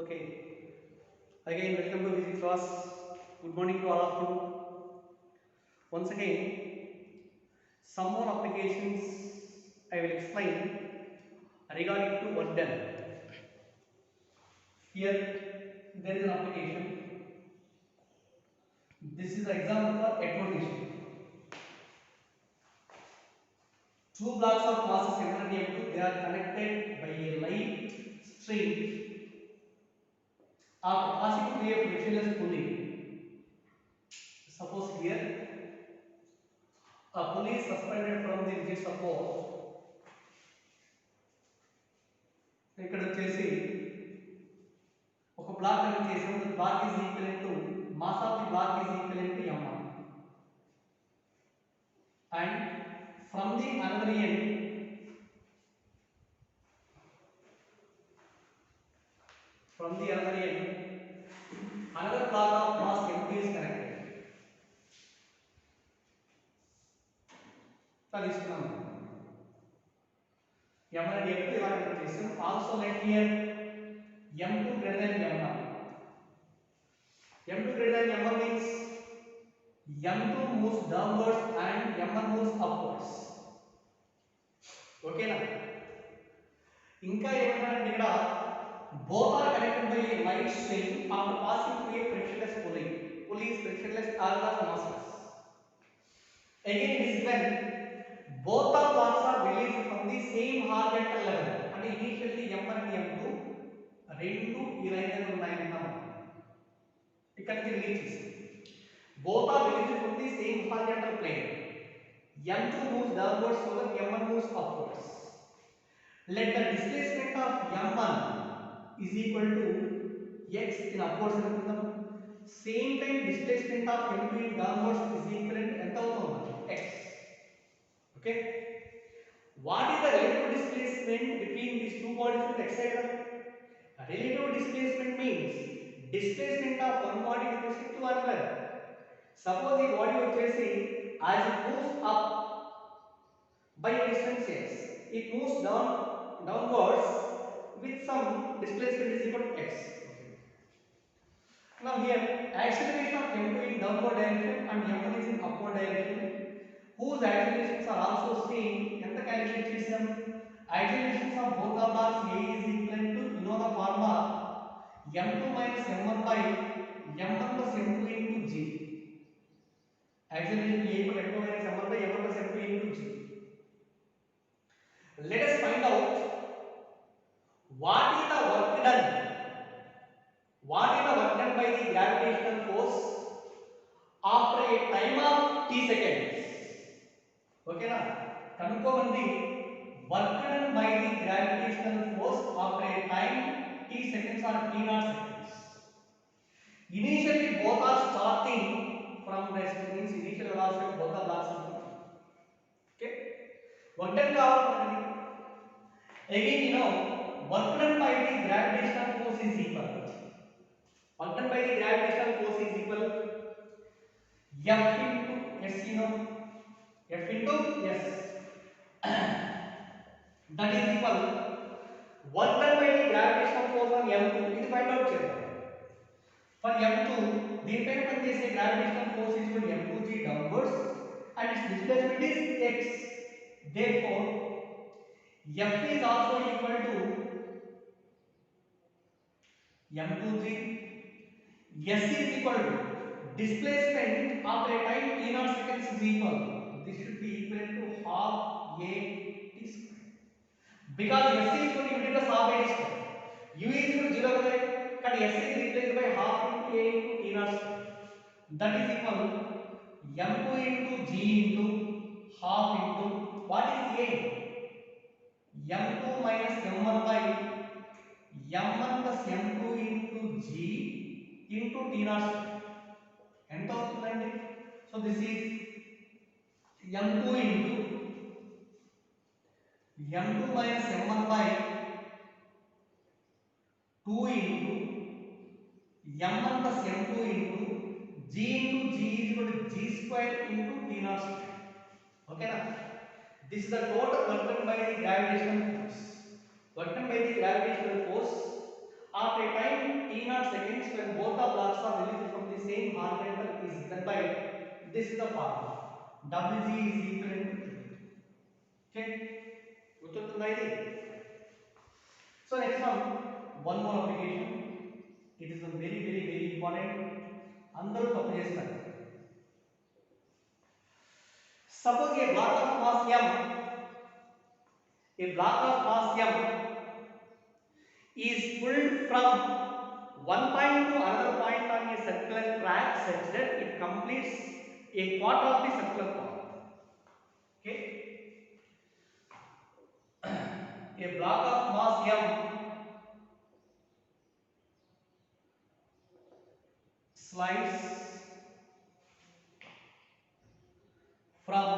Okay. Again, welcome to physics class. Good morning to all of you. Once again, some more applications I will explain regarding to work done. Here, there is an application. This is the example for acquisition. Two blocks of masses M1 and M2, they are connected by a light string after passing through a frictionless pulley. Suppose here a pulley is suspended from the rigid support. ఇక్కడ వచ్చేసి ఒక black connect చేసాము. The block is equivalent to mass of the block is equivalent to m1, and from the another end, another block of mass m2 is connected. తీసుకున్నాము m1 and m2 ఇలా connect చేసాం. Also let here m2 greater than m1. m2 greater than m1 means m2 moves downwards and m1 moves upwards. ఓకేనా? ఇంకా ఏమంటారంటే ఇక్కడ both are connected by a light string after passing through a frictionless pulley. Pulley is frictionless as well as massless. Again it is when both the blocks are released from the same horizontal level. అంటే initially m1 and m2 రెండు ఈ line మీద ఉన్నాయన్నాం. ఇక్కడికి release చేసి both are released from the same horizontal plane. m2 moves downwards so that m1 moves upwards. Let the displacement of m1 is equal to x in upwards అనుకుందాం. Same time displacement of m2 in downwards is equivalent to ఎంత అవుతుంది? x. Okay. What is the relative displacement between these two bodies with x side? Relative displacement means displacement of one body with respect to another. Suppose the body వచ్చేసి as it moves up by a distance x, it moves downwards with some displacement is equal to x. Now here acceleration of m2 in downward direction and m1 is in upward direction, whose accelerations are also same. ఎంత calculate చేసాం? Accelerations of both the blocks A is equal to, you know the formula, m2 minus m1 by m1 plus m2 into g. Acceleration A equal to m2 minus m1 by m1 plus m2 into g. Let us find out what is the work done. What is the work done by the gravitational force after a time of t seconds? Okay na? కనుక్కోమంది work done by the gravitational force after a time t seconds or t naught seconds. Initially both are starting from rest, means initial velocity of both the blocks. Okay? Work done కావాలి. Again you know work done by the gravitational force is equal. Work done by the gravitational force is equal F into S, you know, F into S. That is equal work done by the gravitational force on M2. ఇది find out చేద్దాం. For M2, దీనిపైన పనిచేసే gravitational force is equal to M2g downwards and its displacement is x. Therefore, F is also equal to M2g. S is equal to displacement after a time t naught seconds is equal. This should be equal to half a t square. Because S is equal to integral half a t square. U is equal to 0 kada, but S is replaced by half into a into t naught square. That is equal m2 into g into half into what is a? m2 minus m1 by m1 plus m2 into g into t naught square. ఎంత అవుతుందండి? So this is m2 into m2 minus m1 by 2 into m1 plus m2 into g into g is equal to g square into t naught square. Okay na? This is the total work done by the gravitational force. Work done by the gravitational force after a time t then by this is the formula WG is equal to okay గుర్తుంటుందా ఇది so next one more application it is a very important అందరూ తప్పు చేస్తారు suppose a block of mass m is pulled from one point to another point on a circular track such that it completes a quarter of the circular path. Okay, a block of mass m slides from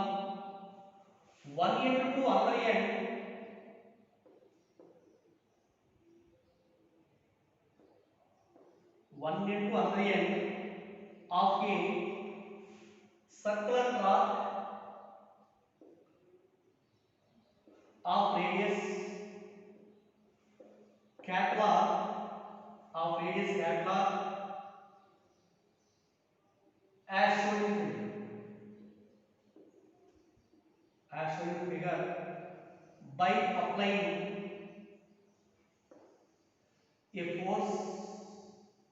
one end to other end of a circular track of radius capital as shown in figure by applying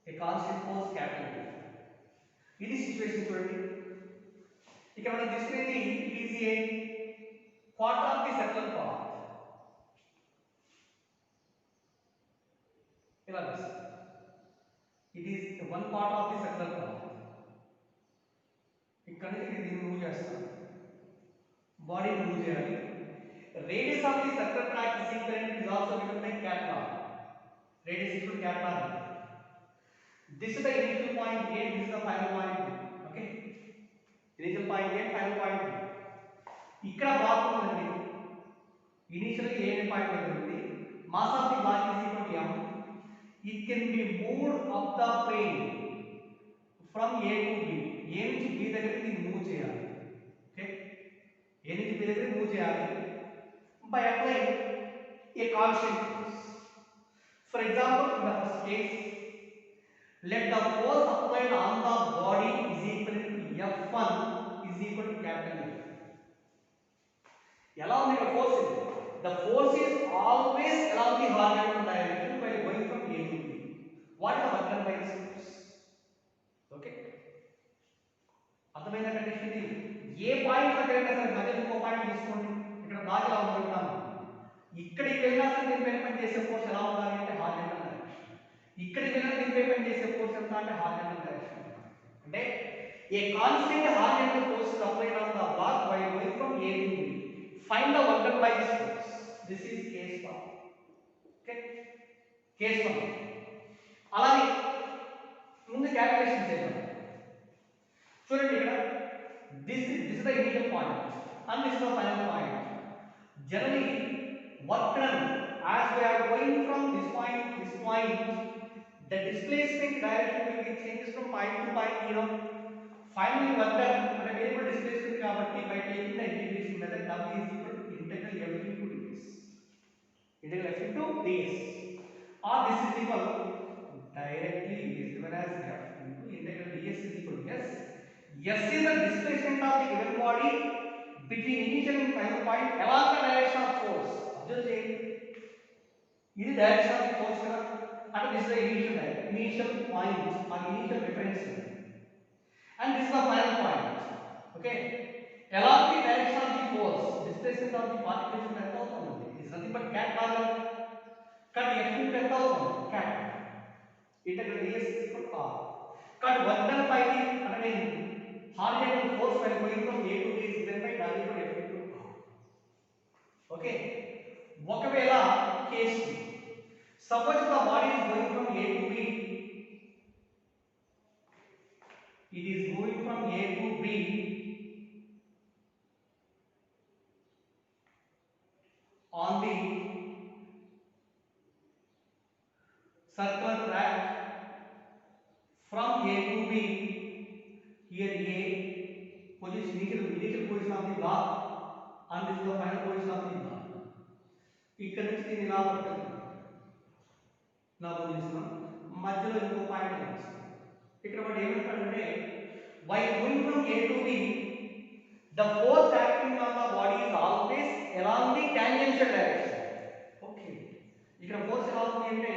a constant force capital F. ఇది situation చూడండి ఇక్కడ మనం తీసుకునేది it is a quarter of the circular path ఇలా it is one part of the circular path ఇక్కడ నుంచి దీన్ని move చేస్తాం బాడీ మూవ్ చేయాలి radius of the circular track is equal to is also given by capital radius is equal to capital this is the initial point A this is the final point B okay initial point A final point B ఇక్కడ black ఉందండి initial A అనే point దగ్గర ఉంది mass of the block is equal to m it can be moved up the plane from A to B A నుంచి B దగ్గరికి దీన్ని move చేయాలి okay A నుంచి B దగ్గరికి మూవ్ చేయాలి by applying a constant force for example in the first case let the force applied on the body is equal to F1 is equal to capital F along the force the force is always along the horizontal direction while going from A to B what is the work done by this force okay అర్థమైన condition ఇది ఏ point దగ్గరైనా సరే మధ్యలో ఇంకో point తీసుకోండి ఇక్కడ black ఎలా ఉంటున్నాము ఇక్కడికి వెళ్ళినా సరే దీనిపై పని చేసే ఫోర్స్ ఎలా ఉండాలి అంటే హారిజాంటల్ డైరెక్షన్ ఇక్కడికి వెళ్ళినా దీనిపై పని చేసే ఫోర్స్ ఎంత అంటే హారిజాంటల్ డైరెక్షన్ అంటే a constant horizontal force is applied on the block while going from A to B find the work done by this force this is case 1 okay case 1 అలాగే ముందు క్యాలిక్యులేషన్ చేద్దాం చూడండి ఇక్కడ this is the initial point and this is the final point generally work done as we are going from this point to this point the displacement direction will be changed from point to point finally work done and variable displacement kabatti by taking the integration method w is equal to integral f into ds or this is equal directly is given as f into integral ds is equal to s s is the displacement of the given body between initial and final point along the direction of force observe cheyandi ఇది direction of the force kada and this is the initial point or initial reference and this is the final point okay along the direction of the force displacement of the particles ఎంత అవుతుంది it is nothing but cat law cut f into ఎంత అవుతుంది cat integral ds is equal to r cut work done by the horizontal force when going from A to B is given by w equal to f into r okay ఒకవేళ case 2 suppose the body is going from A to B it is moving from A to B on the circular track from A to B here A position initial position of the block and this is the final position of the block ఇక్కడ నుంచి దీన్ని ఇలా పట్టుకుంటాం నా position మధ్యలో ఇంకో point వచ్చింది ఇక్కడ వాడు ఏమంటాడంటే while going from A to B, the force acting on the body is always along the tangential direction. Okay, ఇక్కడ force ఎలా ఉంది అంటే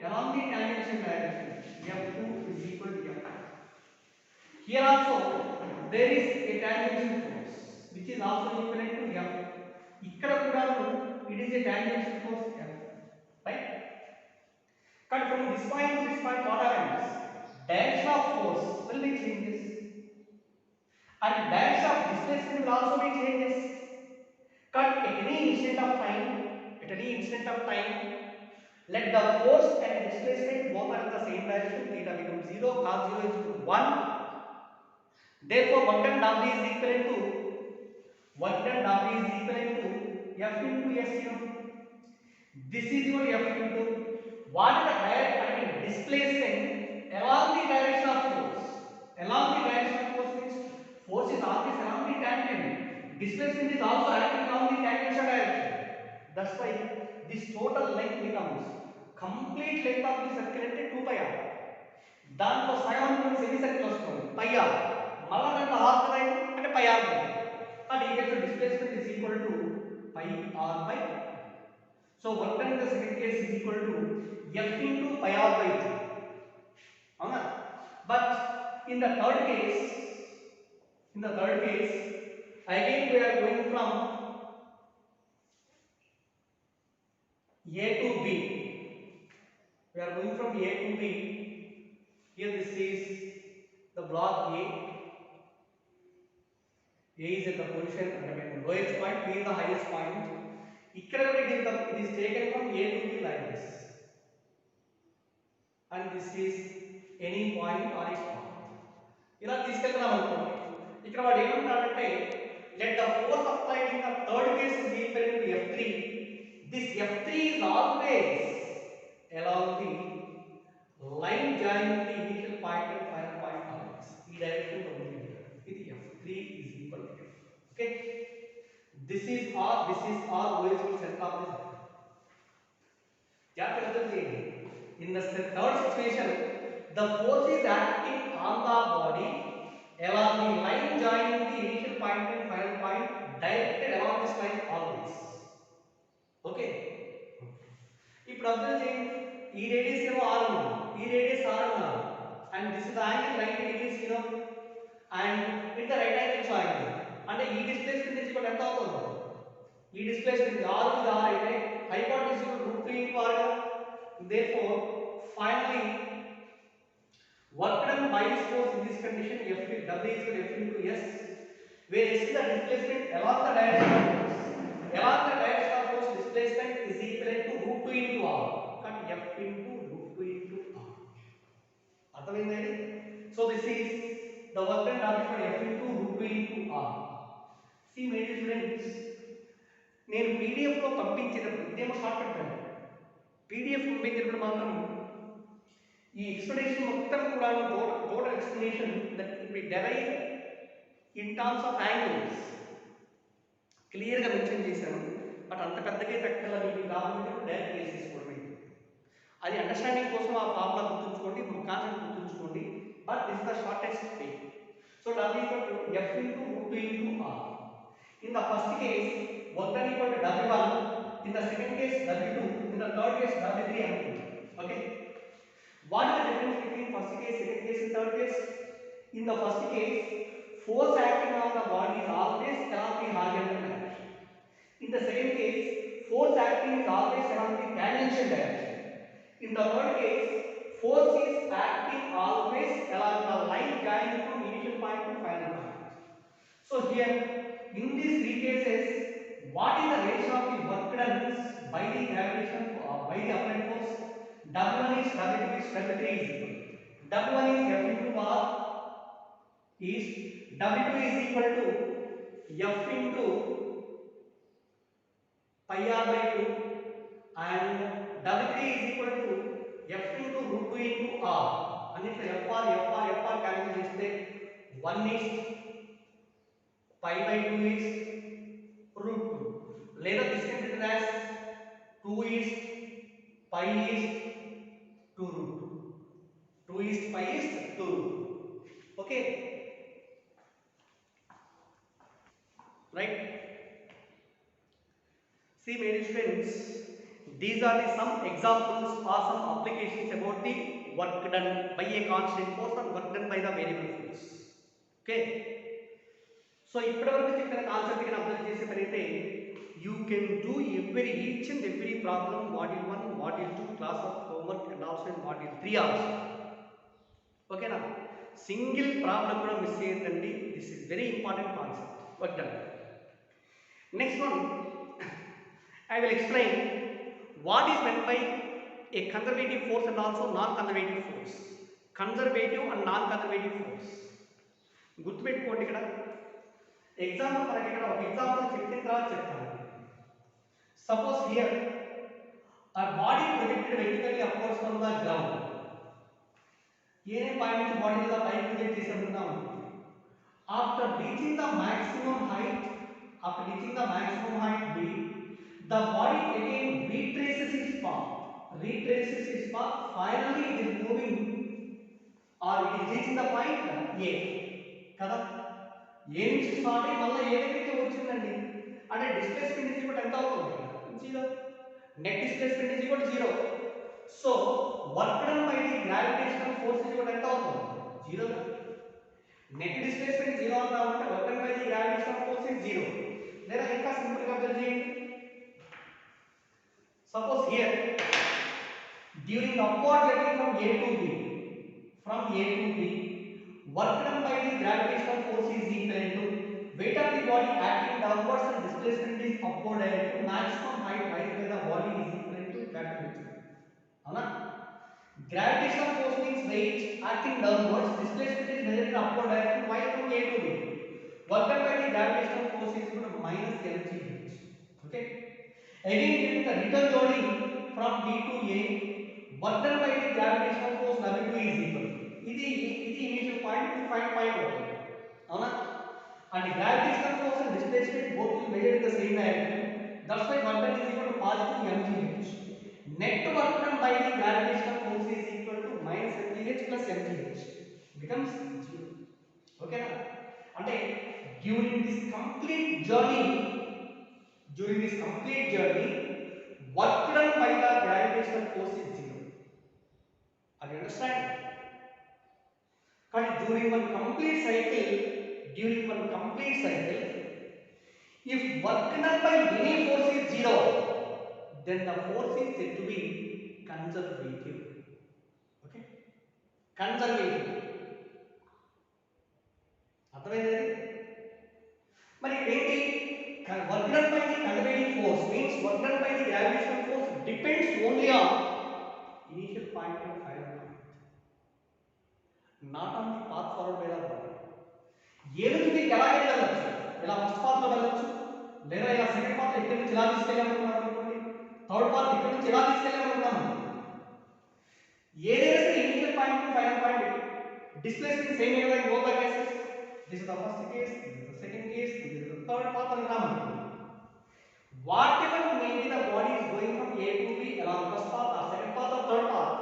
along the tangential direction. F2 is equal to F. Here also there is a tangential force which is also equivalent to F. ఇక్కడ కూడా it is a tangential force F, right? But from this point to this point, what happens? Direction of force will be changes, and direction of displacement will also be changes. Cut at any instant of time, let the force and displacement both are in the same direction. Theta becomes 0, cos 0 is equal to 1. Therefore, work done W is equivalent to F into S. This is your F into what is the direct displacement along the direction of force. Along the direction of force means force is always along the tangent. Displacement is also acting along the tangential direction. That's why this total length becomes complete length of the circle అంటే 2 pi r. దాంట్లో సగం అనేది semi circle వస్తుంది pi r. మళ్ళా దాంట్లో half right అంటే pi r. And equal to displacement is equal to pi r by 2. So work done in the second case is equal to F into pi r by 2. Avuna? But in the third case, again we are going from A to B. Here this is the block A. A is at the position at the lowest point, B is the highest point. It is taken from A to B like this, and this is any point or its point. ఇలా తీసుకెళ్తున్నాం అనుకోండి. ఇక్కడ వాడు ఏమంటాడంటే let the force applied in the third case is equal to F3. This F3 is always along the line joining the initial point and final point always. ఈ direction లో ఉంది ఇక్కడ. ఇది F3 is equal to F. Okay, this is R always will center of this. జాగ్రత్తగా చేయండి. In the third situation, the force is acting on the body along the line joining the initial point and final point, directed along this line always. Okay, ఇప్పుడు observe చేయండి. ఈ radius ఏమో r ఉంది, ఈ radius r ఉన్నారు, and this is the angle 90 degrees, and it's the right angle triangle. అంటే ఈ displacement నుంచి కూడా ఎంత అవుతుంది? ఈ డిస్ప్లేస్మెంట్ r is r అయితే hypotenuse is √3 into r. Therefore, finally, work done by this force in this condition F W is equal to F into S, where S is the displacement along the direction of force. Along the direction of force, displacement is equivalent to √2 into r. Cut F into √2 into r. అర్థమైందా ఇది? So this is the work done for F into √2 into r. See my dear students, నేను PDF లో పంపించేటప్పుడు ఇదేమో short cut అండి. PDF పంపించేటప్పుడు మాత్రం ఈ explanation మొత్తం కూడా total explanation that will be derived in terms of angles క్లియర్గా మెన్షన్ చేశాను. బట్ అంత పెద్దగా పెట్టాల మీకు కావాలంటే డైరెక్ట్ చేసేసుకోవడం. అది అండర్స్టాండింగ్ కోసం ఆ ఫార్ములా గుర్తుంచుకోండి, కాన్సెప్ట్ గుర్తుంచుకోండి. But this is the shortest way. So W equal to F into √2 into r. In the first case, work done equal to W1. In the second case, W2. In the third case, W3 and 2. Okay. What is the difference between first case, second case, and third case? In the first case, force acting on the body is always along the horizontal direction. In the second case, force acting is always along the tangential direction. In the third case, force is acting always along the line joining from initial point to final point. So here, in these three cases, what is the ratio of the work done by the gravitation by the applied force? W1 is W2 is W3 is equal. W1 is F into R is W2 is equal to F into pi r by 2, and W3 is equal to F into √2 into R. And if FR calculate cheste 1 is pi by 2 is √2. Later this can be written as 2 is pi is 2 √2. 2 is pi is 2 √2. Okay. right? See, my dear friends, these are the some examples or some applications about the work done by a constant force and work done by the variable force. Okay. So ఇప్పటివరకు చెప్పిన concept కి అర్థం చేసే పని అయితే you can do each and every problem module 1, module 2, class of homework and also in module 3 also. Okay na? Single problem కూడా miss చేయకండి. This is very important concept. Work done. Next one, I will explain what is meant by a conservative force and also non-conservative force. Conservative and non-conservative force. గుర్తుపెట్టుకోండి ఇక్కడ example మనకి ఇక్కడ ఒక example చెప్పిన తర్వాత చెప్తాను. Suppose here our body projected vertically upwards from the ground. ఏనే point నుంచి బాడీ మీద పైకి project చేసామనుకుందాం. After reaching the maximum height B, the body again retraces its path. Finally it is moving or it is reaching the point A. కదా ఏ నుంచి start అయ్యి మళ్ళీ ఏ దగ్గరికి వచ్చిందండి అంటే డిస్ప్లేస్మెంట్ ఈజ్ ఈక్వల్ ఎంత అవుతుంది? 0. Net displacement is equal 0. So work done by the gravitational force is equal ఎంత అవుతుంది? 0. నెట్ డిస్ప్లేస్మెంట్ 0 అంతా ఉంటే work done by the gravitational force is 0. లేదా ఇంకా సింపుల్ గా అబ్జర్వ్ చేయండి. Suppose here during upward journey from A to B, work done by the gravitational force is equal to weight of the body acting downwards and displacement is upward direction. Maximum height raised by the body is equal to capital H. అవునా? Gravitational force means weight acting downwards, displacement is measured in upward direction while from A to B. Work done by the gravitational force is equal to minus mgh. Okay? Again during the return journey from B to A, work done by the gravitational force W is equal. ఇది initial point, ఇది final point అవుతుంది. అవునా? And gravitational force and displacement both will measure in the same direction. That's why work done is equal to positive mgh. Net work done by the gravitational force is equal to minus mgh plus mgh. Becomes 0. Okay na? అంటే during this complete journey, work done by the gravitational force is 0. Are you understand? But during one complete cycle, if work done by any force is 0, then the force is said to be conservative. Okay? Conservative. అర్థమైంది? మరి ఏంటి? Work done by the conservative force means work done by the gravitational force depends only on initial point and final point. Not on the path forward by the body. ఏ నుంచి మీకు ఎలా వెళ్ళవచ్చు? ఇలా first path లో వెళ్ళవచ్చు, లేదా ఇలా second path ఇక్కడ నుంచి ఇలా తీసుకెళ్ళామనుకున్నాం అనుకోండి, థర్డ్ పాత్ ఇక్కడ నుంచి ఇలా తీసుకెళ్ళామనుకున్నాం. ఏదైనా సరే initial point to final point displacement same ఏగా in both the cases. This is the first case, this is the second case, this is the third path అనుకున్నాం. Whatever may be the body is going from A to B along first path or second path or third path,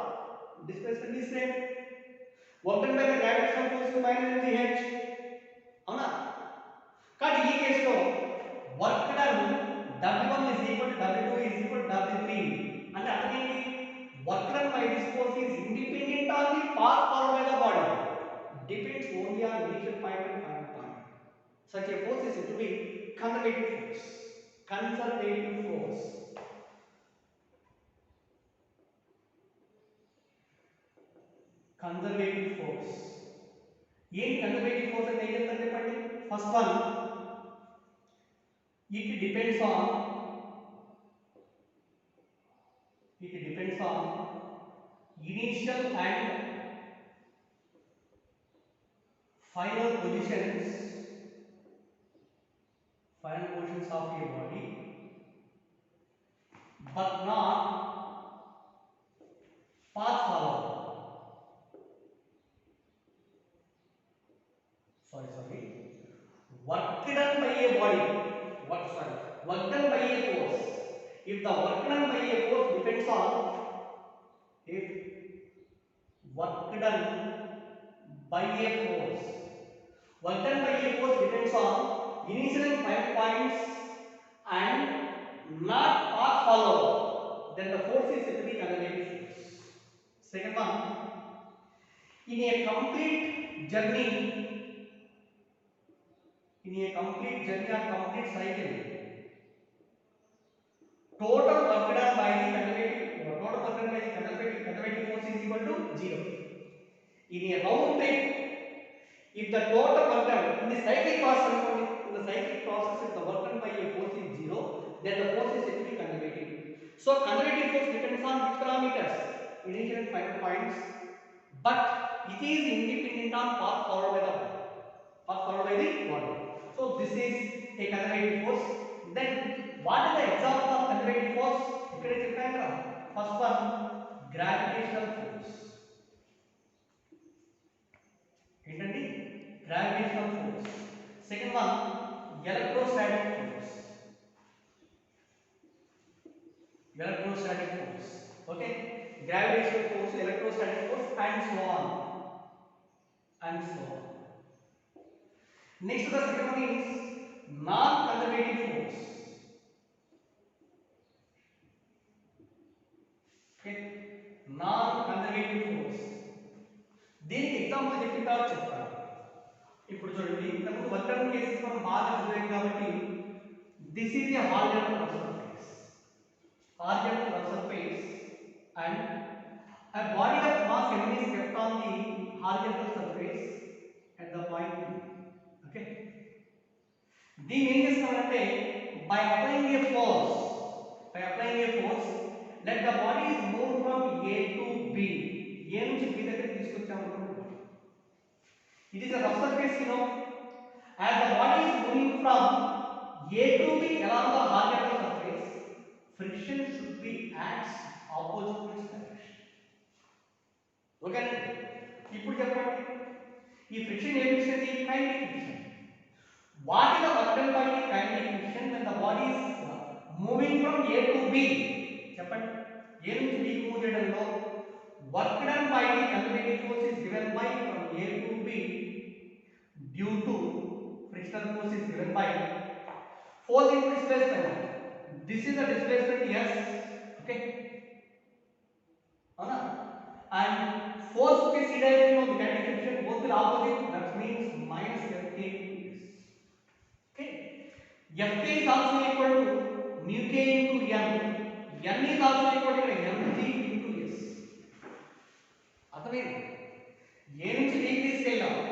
displacement is same. Work done by the gravitational force minus mgh. అవునా? కానీ ఈ కేసులో work done W1 is equal to W2 is equal to W3. అంటే అర్థం ఏంటి? Work done by this force is independent on the path followed by the body. Depends only on initial point and final point. Such a force is said to be conservative force. Conservative force. Conservative force. ఏంటి conservative force అంటే ఏం చెప్తారు చెప్పండి? First one, it depends on initial and final positions of a body, but not path followed. Work done by a body. Work done by a force. If the work done by a force depends on work done by a force depends on initial and final points and not path followed, then the force is said to be conservative force. Second one, in a complete journey, or complete cycle, total work done by the conservative force is equal to 0. In a round trip, if the total work done in the cyclic process, if the work done by a force is 0, then the force is said to be conservative. So conservative force depends on which parameters? Initial and final points, but it is independent on path followed by the body. So this is a conservative force. Then what is the example of conservative force? Ikkada cheppanu kada. First one, gravitational force. Entandi? Gravitational force. Second one, electrostatic force. Okay? Gravitational force, electrostatic force, and so on. Next, the second one is non-conservative force. Okay? Non-conservative force. దీనికి example చెప్పిందా చెప్తాను. ఇప్పుడు చూడండి, ఇంతకుముందు work cases మనం బాగా చదివాం కాబట్టి this is A horizontal rough surface. And a body of mass m is kept on the horizontal surface at the point P. Okay. దీన్ని ఏం చేస్తామంటే by applying a force, let the body is moved from A to B. A నుంచి B దగ్గరికి తీసుకొచ్చాము అనుకోండి. It is a rough surface, as the body is moving from A to B along the horizontal surface, friction should be acts opposite to its direction. Okay? ఇప్పుడు చెప్పండి, ఈ friction ఏమి ఇస్తుంది? Kinetic friction. What is the work done by the kinetic friction when the body is moving from A to B? చెప్పండి, A నుంచి B కి move చేయడంలో work done by the conservative force is given by from A to B due to frictional force is given by force into displacement. This is the displacement S. Okay? Ana? And force ke c direction of the kinetic friction both will opposite, that means minus Fk into S. Okay? Fk is also equal to mu k into n. N is also equal to mg into S. అర్థమైంది? A నుంచి B కి తీసుకెళ్ళినప్పుడు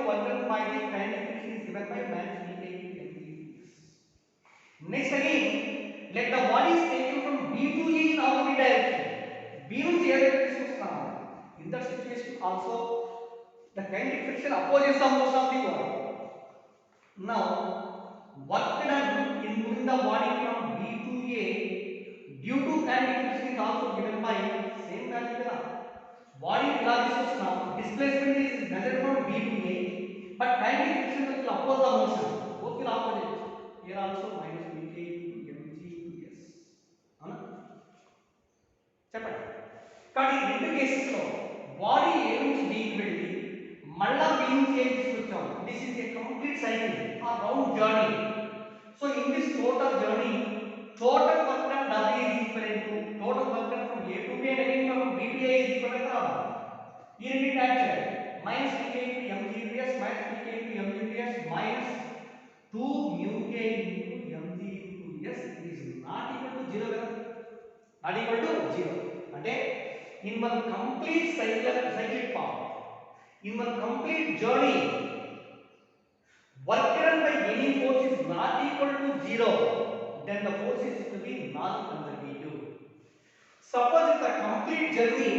work done by the kinetic friction is given by minus Vk into mg into S. Next again, let the body is taken from B to A in opposite direction. B నుంచి A దగ్గరికి తీసుకొస్తున్నాము. In that situation also the kinetic friction opposes the motion of the body. Now work done in moving the body from B to A due to kinetic friction is also given by same value kada. Body ఇలా తీసుకొస్తున్నాము, displacement is measured from B to A, but kinetic friction will oppose the motion, both will opposite. Here also minus Vk into mg into S. అవునా? చెప్పండి. కానీ ఈ రెండు కేసెస్లో body ఏ నుంచి B కి వెళ్ళి మళ్ళా B నుంచి A తీసుకొచ్చాం. This is a complete cycle, ఆ round journey. So in this total journey, total work done W is equal to total work done from A to B and again from B to A is equal to ఈ రెండింటి add చేయాలి. minus Vk into mg into S minus Vk into mg into S minus 2 mu k into mg into S is not equal to 0 కదా? Not equal to 0. అంటే in one complete cyclic path, in one complete journey, work done by any force is not equal to 0, then the force is to be non-conservative. Suppose if the complete journey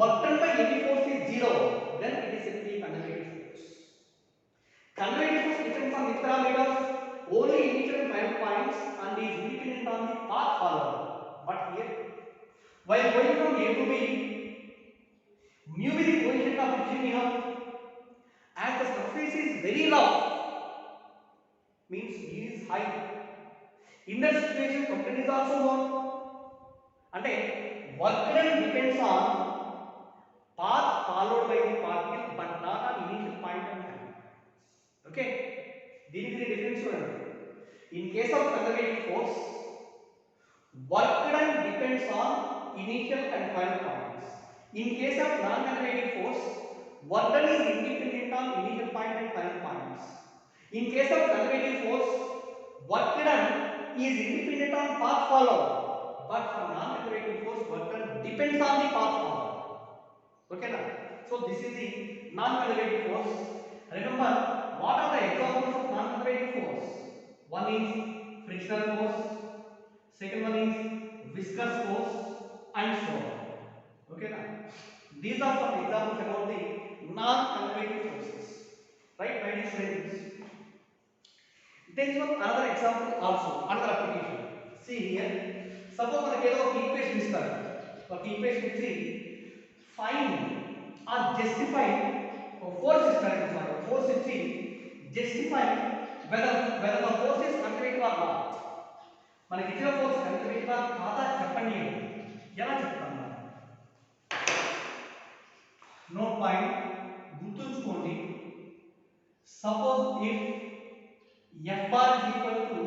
work done by any force is 0, then it is simply conservative force. Conservative force depends on which parameters? Only initial and final points and is independent on the path followed. But here, while going from A to B, mu be the coefficient of friction, as the surface is very rough, means B is high. In that situation, compression is also known. అంటే work done depends on path followed by the particle, but not on initial point of time. Okay? దీనికి ఇది difference చూడండి. In case of conservative force work done depends on initial and final points. In case of non-conservative force, work done is independent on initial point and final points. In case of conservative force, work done is independent on path followed, but for non-conservative force, work done depends on the path followed. Okay na? So this is the non-conservative force. Remember, what are the examples of non-conservative force? One is frictional force, second one is viscous force, and so on. Okay na? These are some examples about the non-conservative forces. Right, my dear friends? There is one another example also, another application. See here, suppose మనకి ఏదో ఒక equation ఇస్తారు. ఒక equation ఇచ్చి find or justify ఒక force ఇస్తారు అన్నమాట. Force ఇచ్చి justify whether the force is conservative or not. మనకి ఇచ్చిన ఫోర్స్ కన్జర్వేటివ్ కాదా చెప్పండి. ఎలా చెప్తాం? నోట్ పాయింట్ గుర్తుంచుకోండి. Suppose if F bar is equal to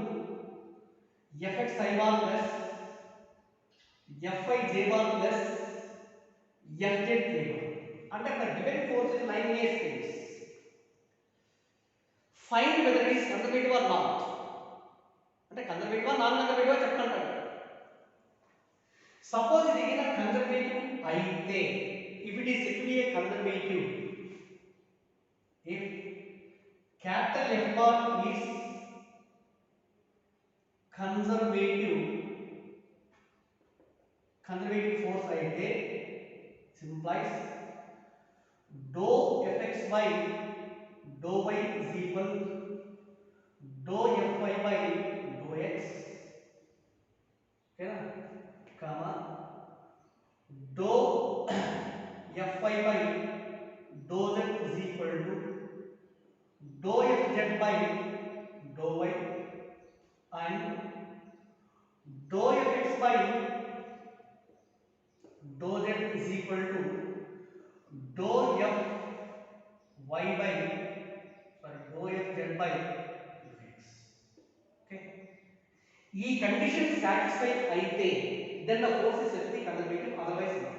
F x i bar plus F y j bar plus F z k bar అంటే అక్కడ given force in line a space. Find whether it is conservative or not. అంటే కన్జర్వేటివా non కన్జర్వేటివా చెప్పంటారు. Suppose ఇది ఏదైనా conservative అయితే, if it is said to be a conservative, if capital F bar is conservative force అయితే, implies do F X by do Y is equal do F Y by do X, ఓకేనా, comma do fy by dou z is equal to dou fz by dou y and dou fx by dou z is equal to dou fy by dou fz by dou x. Okay, ఈ condition satisfy అయితే then the force is said to be conservative, otherwise not.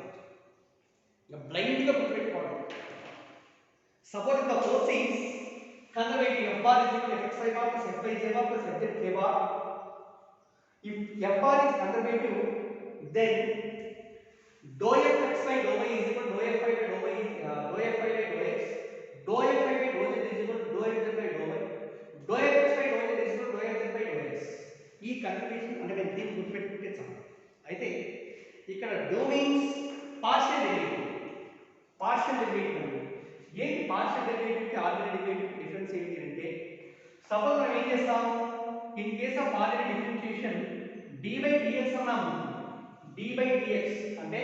Blind గా గుర్తుపెట్టుకోండి. Suppose the force is conservative, f bar is equal to fxy bar plus fy j bar plus fz k bar. If f bar is conservative, then dou fxy dou y is equal to dou fy by dou y, dou fy by dou x, dou fy by dou z is equal to dou fz by dou y, dou fx by dou z is equal to dou fz by dou x. ఈ conversation అంటే మనం దీన్ని గుర్తుపెట్టుకుంటే చాలు. అయితే ఇక్కడ డో means partial derivative. Partial derivative ఏంటి? పార్షియల్ డెరివేటివ్ కి ఆర్డినరీ డెరివేటివ్ డిఫరెన్స్ ఏంటి అంటే, సపోజ్ మనం ఏం చేస్తాం, in case of ordinary differentiation dy dx అన్నాము. dy dx అంటే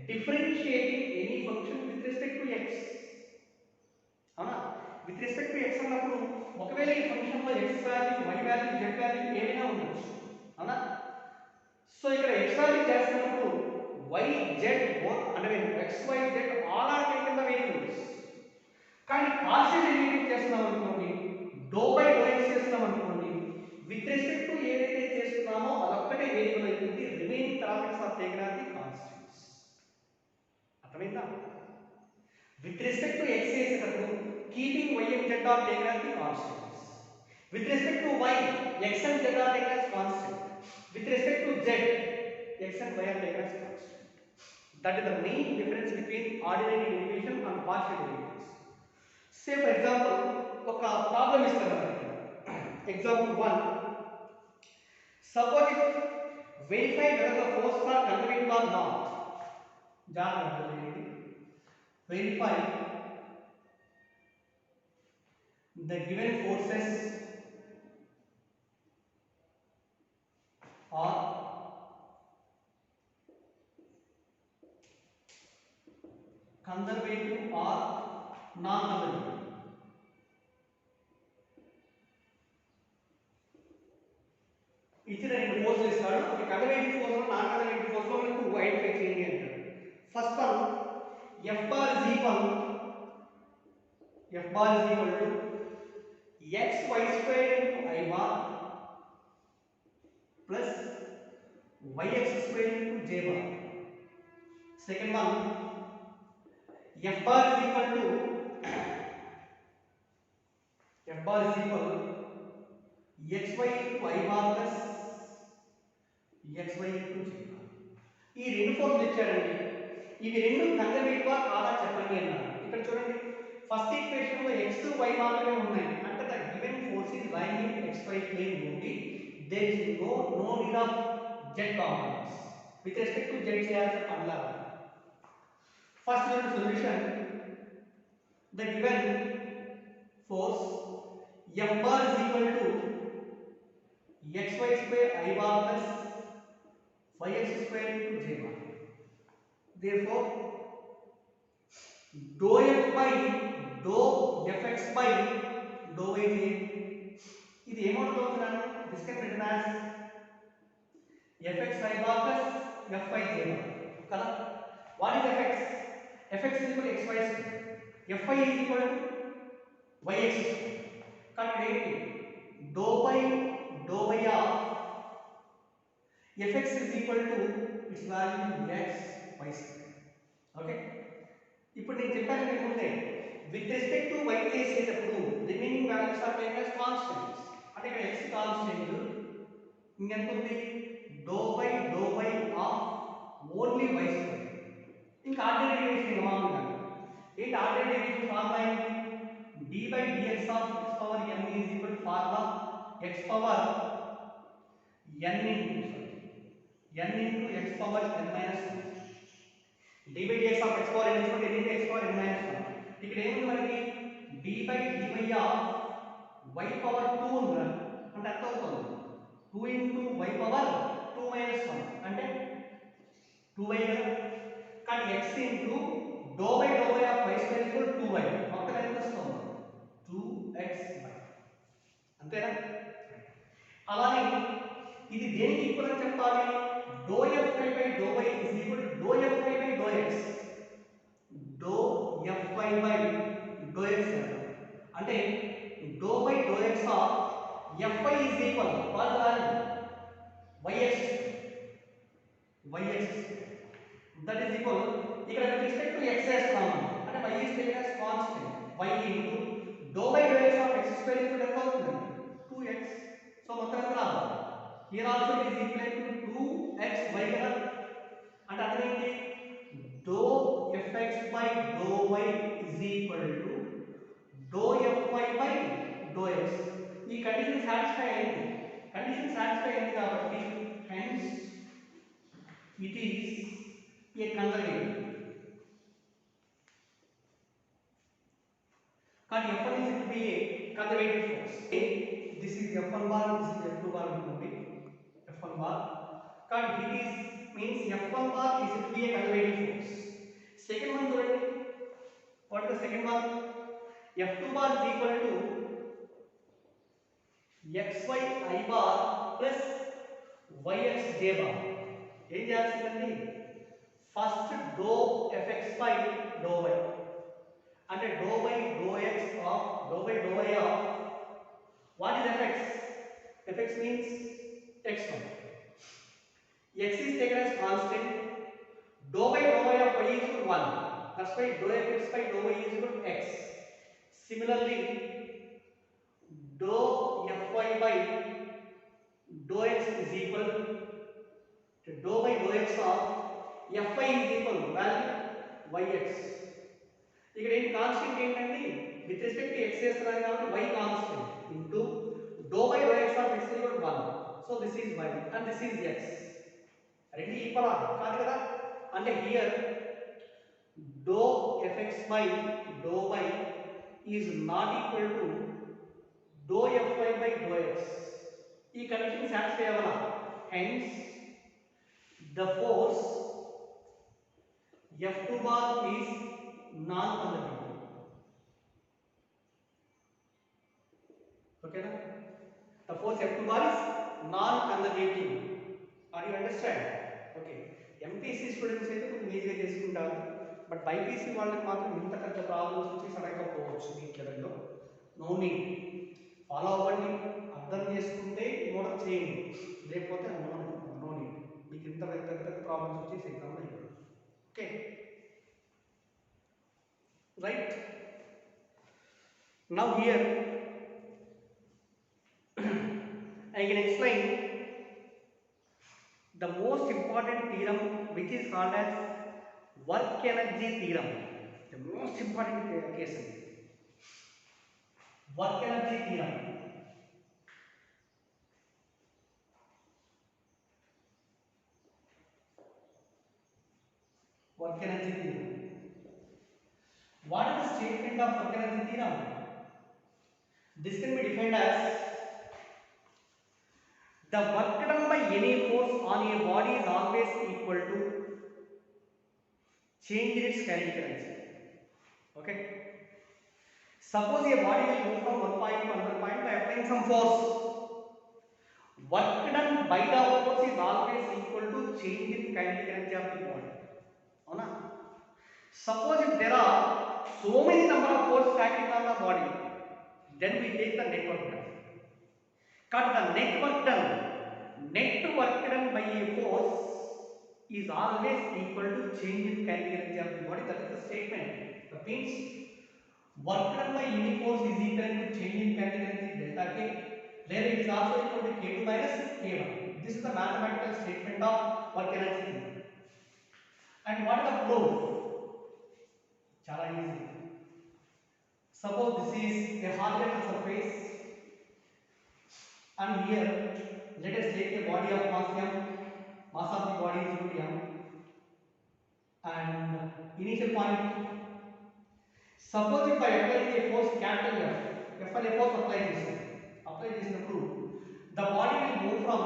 differentiating any function with respect to x. అవునా? విత్ రెస్పెక్ట్ టు x అన్నప్పుడు ఒకవేళ ఈ ఫంక్షన్ లో x value, y value, z value ఏమైనా ఉండొచ్చు. అవునా? సో ఇక్కడ x వాల్యూ చేస్తున్నప్పుడు y z బోత్ అంటే x y z all are taken the variables. కానీ పార్షియల్ డెరివేటివ్ చేస్తున్నాం అనుకోండి, డో బై డో x చేస్తున్నాం అనుకోండి, విత్ రెస్పెక్ట్ టు ఏదైతే చేస్తున్నామో అదొక్కటే వేరియబుల్ అవుతుంది. Remaining parameters are taken as the constants. అర్థమైందా? విత్ రెస్పెక్ట్ టు x చేసేటప్పుడు keeping y and z are taken as the constants. With respect to y, x and z are taken as constant. With respect to z, x and y are taken as constant. That is the main difference between ordinary derivation and partial derivatives. Say for example, ఒక problem ఇస్తాను. Example 1. Suppose if verify whether the forces are conservative or not. Verify the given forces are conservative or non-conservative. ఇచ్చిన రెండు forces ఇస్తాడు. ఒక conservative force non conservative force లో మనకు identify చేయండి అంటాడు. First one f bar is equal to xy square into I bar plus yx square into j bar. Second one, f bar is equal to xy into I bar plus xy into j bar. ఈ రెండు ఫార్ములు ఇచ్చారండి. ఇవి రెండు conservative గా కాదా చెప్పండి అన్నారు. ఇక్కడ చూడండి, ఫస్ట్ ఈక్వేషన్ లో x y మాత్రమే ఉన్నాయి. అంటే the given force is line in xy plane only. There is no need of z components. With respect to z చేయాల్సిన పని లేదు. First one solution, the given force f bar is equal to xy square I bar plus yx square into j bar. Therefore, dou f by dou fx by dou yj, ఇది ఏమవుతుందన్నాను, this can written as fx I bar plus fy j bar కదా. What is fx? fx is equal to xy square, fy is equal to yx square. కాబట్టి ఏంటి, dou by dou y of fx is equal to its value x y square. Okay, ఇప్పుడు నేను చెప్పాను మీకు ముందే, with respect to y చేసేటప్పుడు remaining values are taken as constants. అంటే ఇక్కడ x కాన్స్టెంట్, ఇంకెంత ఉంది, dou by dou y of only y square. ఇంకా ఆర్డినరీ డెరివేషన్ మామూలుగా ఏంటి, ఆర్డినరీ డెరివేషన్ ఫార్ములా ఏంటి, d by dx of x power n is equal to formula x power n into x power n minus 1. d by dx of x power n is equal to n into x power n minus 1. ఇక్కడ ఏముంది మనకి, d by dy of y power 2 ఉందా, అంటే ఎంత అవుతుంది, 2 into y power 2 minus 1 అంటే 2y కదా. కానీ x into dou by dou y of y square is equal to 2y, మొత్తం ఎంత వస్తుంది, 2xy. అంతేనా. అలానే ఇది దేనికి ఈక్వల్ అని చెప్పాలి, dou fy by dou y is equal to dou fy by dou x, dou fy by dou x అంటే dou by dou x of fy is equal to what value, yx that is equal, ఇక్కడ with respect to x వేస్తాము అంటే y is taken as constant, y into dou by dou x of x square is equal to 2x. So మొత్తం ఎంత రావాలి, here also it is equal to 2xy కదా. అంటే అదేంటి, dou fx by dou y is equal to dou fy by dou x. ఈ condition satisfy అయింది, కాబట్టి hence it is a conservative. కానీ f1 is to be a conservative force. This is f1 bar, this is f2 bar అనుకోండి, f1 bar. కానీ it is means f1 bar is to be a conservative force. Second one చూడండి, what is the second one, f2 bar is equal to xy I bar plus yx j bar. ఏం చేయాల్సిందండి, first dou fx by dou y అంటే dou by dou x of dou by dou y of what is fx, fx means x1, x is taken as constant, dou by dou y of y is equal to 1, that's why dou fx by dou y is equal to x. Similarly, dou fy by dou x is equal to dou by dou x of fy is equal to value yx. ఇక్కడ ఏం constant ఏంటండి, with respect to x చేస్తున్నాం కాబట్టి y constant into dou by dou x of x is equal to 1. So this is y and this is x. రెండు equal కాదు కదా. అంటే here dou fx by dou y is not equal to dou fy by dou x. ఈ condition satisfy అవ్వాలా. Hence the force F2 bar is non-conservative. Okay na? The force F2 bar is non-conservative. Are you understand? Okay. MPC students అయితే కొంచెం ఈజీగా చేసుకుంటారు, but BiPC వాళ్ళకి మాత్రం ఇంత పెద్ద ప్రాబ్లమ్స్ వచ్చి సడన్గా పోవచ్చు ఈ లెవెల్లో. No need. ఫాలో అవ్వండి, అర్థం చేసుకుంటే ఈ మోడల్ చేయండి, లేకపోతే నో నీడ్. మీకు ఇంత పెద్ద పెద్ద ప్రాబ్లమ్స్ వచ్చేసి ఎగ్జామ్లో అయిపోతుంది. Okay right. Now here I can explain the most important theorem, which is called as work energy theorem. The most important case, work energy theorem. Work energy theorem. What is the statement of work energy theorem? This can be defined as the work done by any force on a body is always equal to change in its kinetic energy. Okay. Suppose a body will move from one point to another point by applying some force. Work done by the force is always equal to change in kinetic energy of the body. Avuna? Suppose if there are so many number of forces acting on the body, then we take the net work done. Cut the net work done by a force is always equal to change in kinetic energy of the body. That is the statement. That means work done by any force is equal to change in kinetic energy delta K. There it is also equal to K2 minus K1. This is the mathematical statement of work energy. And what is the proof? Chala easy. Suppose this is a horizontal surface, and here let us take a body of mass m. Mass of the body is equal to m, and initial point. Suppose if I apply a force capital F, and a force apply this in the proof, the body will move from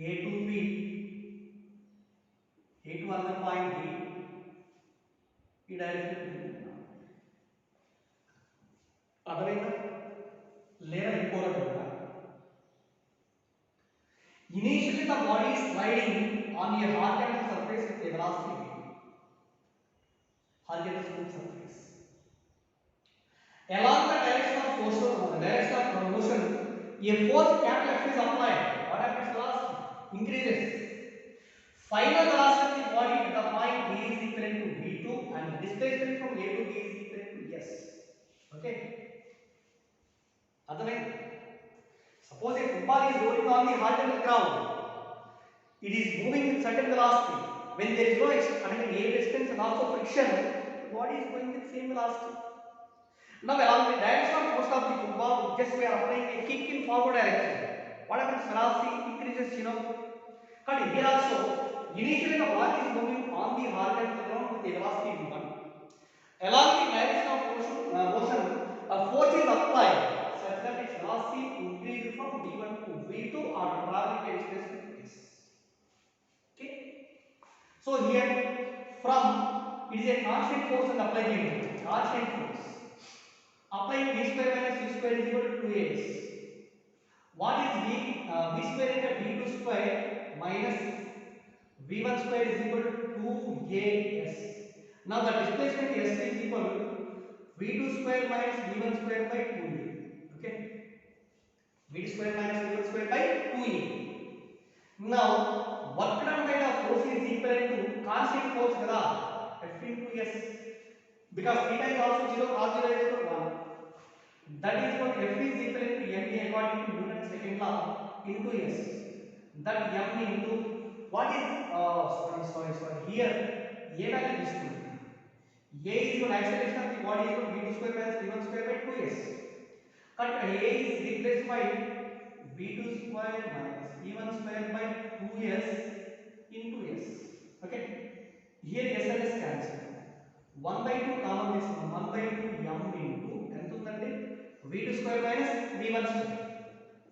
A to B, A to another point B, ఈ direction అర్థమైందా లేదా ఇంకో రకంగా initially the body is sliding on a horizontal surface with a velocity v, horizontal smooth surface. Along the direction of motion, a force capital F is applied. What happens? Velocity increases. Final velocity of the body at the point B is equal to v2, and displacement from A to B is equal to s. Okay. Otherwise, suppose a football is rolling on the horizontal ground, it is moving with certain velocity. When there is no air resistance and also friction, the body is going with same velocity. Now along the direction of motion of the football, just we are applying a kick in forward direction. What happens? Velocity increases, But here also, initially the ball is moving on the horizontal ground with a velocity v1. Along the direction of motion, a force is applied such that its velocity increases from v1 to v2 or traveling a distance with s. Okay. So here from it is a constant force and applied here. Constant force. Applying v square minus u square is equal to 2as. What is v? V square into v2 square minus v1 square is equal to 2as. Now the displacement s is equal to v2 square minus v1 square by 2a. Okay. v2 square minus v1 square by 2a. Now work done by the force is equal to constant force kada F into s, because theta is also 0, cos 0 is equal to 1. That is what F is equal to ma according to Newton's second law into s. That m into what is sorry here a value is equal. A is equal to acceleration of the body is equal to v2 square minus v1 square by 2s. Cut a is replaced by v2 square minus v1 square by 2s into s. Okay. Here s and s cancel. 1 by 2 common this one. 1 by 2 m into ఎంత ఉందంటే v2 square minus v1 square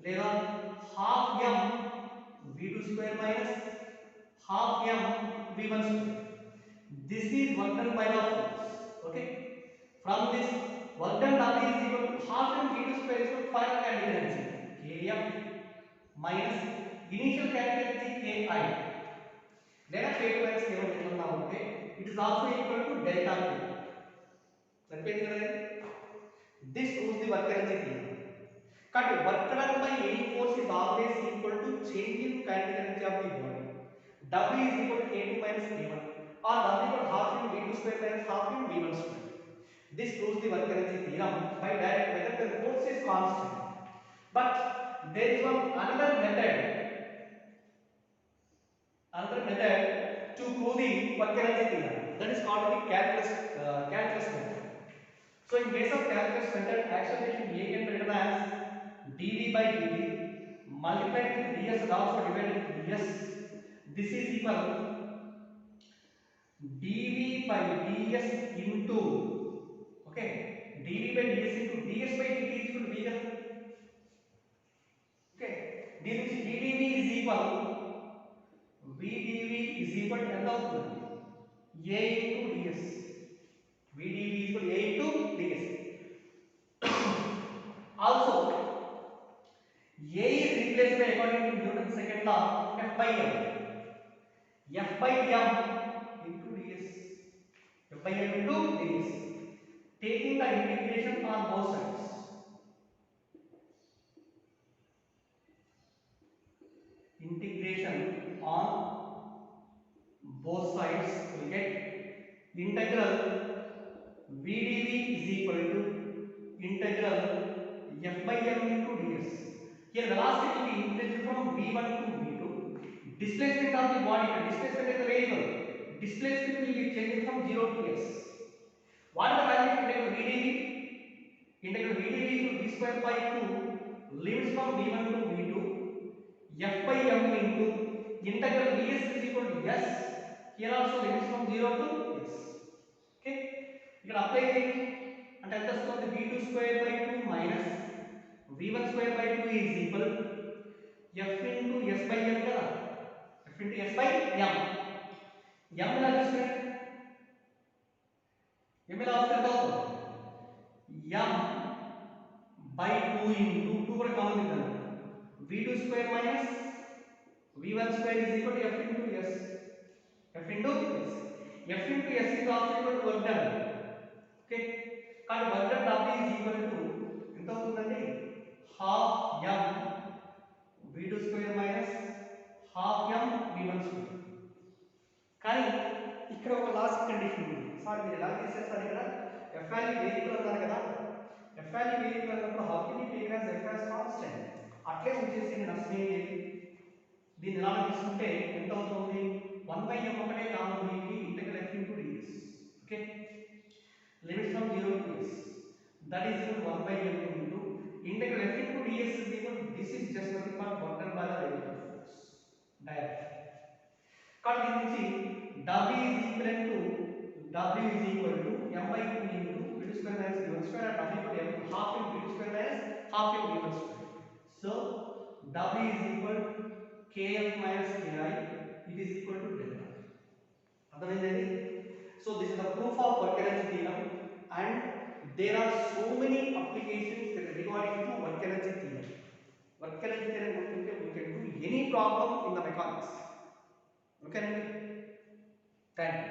లేదా half m v2 square minus half m v1 square. This is work done by the force. Okay. From this work done W is equal to half m v2 square is equal to final kinetic energy kf minus initial kinetic energy ki. Let us take minus k1 ఎట్లా ఉంటే it is also equal to delta K. This proves the the work energy theorem. Cut work done by any force is always equal to change in kinetic energy of the body. W is equal to A2 minus A1 or W equal to half in V2 square minus half in V1 square. This proves the work energy theorem by direct method when force is constant. But there is another method to prove the work energy theorem. That is called the calculus method. So in case of calculus method, acceleration A can be written as dv by dt multiplied with ds and also divided with ds. This is equal dv by ds into dv by ds into ds by dt is equal to v. This vdv is equal to ఎంత అవుతుంది a into ds. vdv is equal to a into ds. Also a is replaced by, according to Newton's second law, f by m. F by m into ds. F by m into ds. Taking the integration on both sides. Integration on both sides, we get integral vdv is equal to integral f by m into ds. Here velocity will be increased from v1 to v2. Displacement of the body, displacement is a variable. Displacement will be changing from 0 to s. What is the value of integral vdv? Integral vdv is to v square by 2 limits from v1 to v2 f by m into integral vs is equal to s. Here also limits from 0 to s. Okay, you can apply it and tell us the v2 square by 2 minus v1 square by 2 is equal f into s by m kada, f into s by m. m ఎలా తీసుకుంటే m ఎలా వస్తుంది m by 2 into 2 కూడా common ఇద్దాం v2 square minus v1 square is equal to f into s. f into s. f into s is also equal to work done. Okay, కానీ work done w is equal to ఎంత అవుతుందండి half m v2 square minus half m v1 square. కానీ ఇక్కడ ఒక last condition ఉంది sir, మీరు ఎలా చేసేస్తారు ఇక్కడ f వాల్యూ వేరియబుల్ అన్నారు కదా, f వాల్యూ వేరియబుల్ అన్నప్పుడు how can you take as f as constant? అట్లే ఉంచేసి నష్టం ఏది, దీన్ని ఎలా తీసుకుంటే ఎంత అవుతుంది 1 by m ఒకటే కామన్ దీనికి integral f into ds. Okay, limits from 0 to s, that is equal to 1 by m into integral f into ds is equal to, this is just nothing but work done by the radial force direct. కాబట్టి దీని నుంచి w is equivalent to m by 2 into v2 square minus v1 square and w equal to half m v2 square minus half m v1 square. So w is equal to kf minus ki, it is equal to delta. అర్థమైందండి? So this is the proof of work energy theorem and there are so many applications regarding to work energy theorem. Work energy theorem గుర్తుంటే we can do any problem in the mechanics. Okay, thank you.